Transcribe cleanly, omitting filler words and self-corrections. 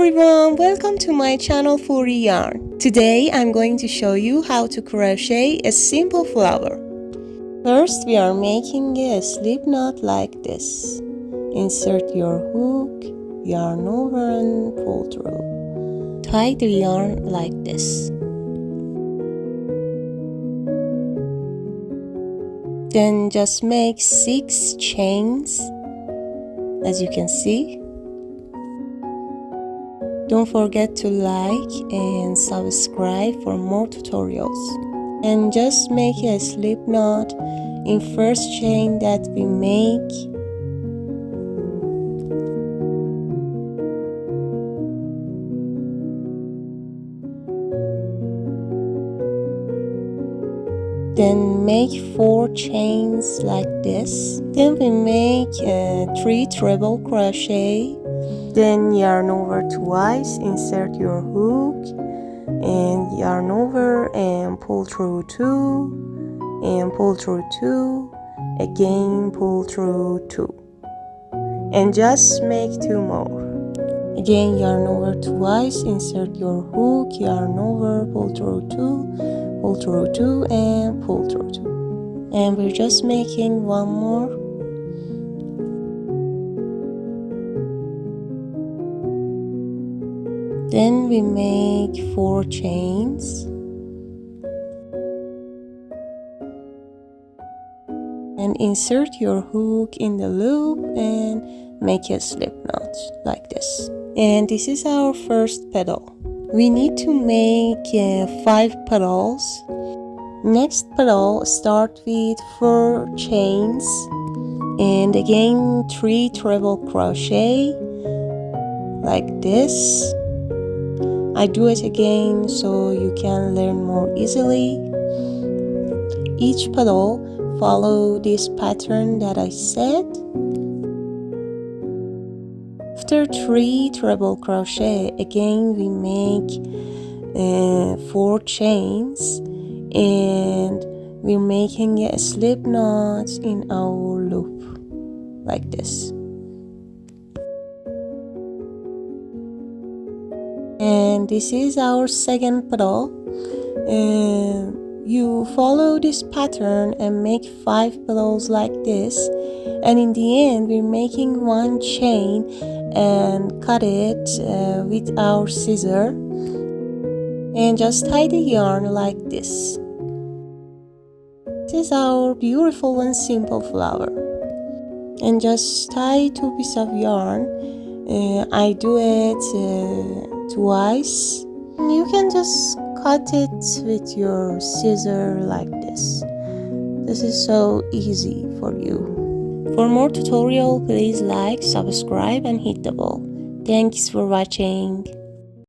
everyone, welcome to my channel for yarn. Today I'm going to show you how to crochet a simple flower. First we are making a slip knot like this. Insert your hook, yarn over and pull through. Tie the yarn like this. Then just make 6 chains, as you can see. Don't forget to like and subscribe for more tutorials. And just make a slip knot in first chain that we make. Then make 4 chains like this. Then we make 3 treble crochet. Then yarn over twice, insert your hook and yarn over and pull through 2 and pull through 2, again pull through 2 and just make 2 more. Again yarn over twice, insert your hook, yarn over, pull through 2, pull through 2 and pull through 2, and we're just making 1 more. Then we make 4 chains and insert your hook in the loop and make a slip knot like this. And this is our first petal. We need to make 5 petals. Next petal, start with 4 chains and again 3 treble crochet like this. I do it again so you can learn more easily. Each petal follow this pattern that I said. After 3 treble crochet, again we make 4 chains and we're making a slip knot in our loop like this. And this is our second petal. You follow this pattern and make 5 petals like this, and in the end we're making 1 chain and cut it with our scissor and just tie the yarn like this. This is our beautiful and simple flower. And just tie 2 pieces of yarn. I do it twice. You can just cut it with your scissor like this. This is so easy for you. For more tutorial, please like, subscribe and hit the bell. Thanks for watching.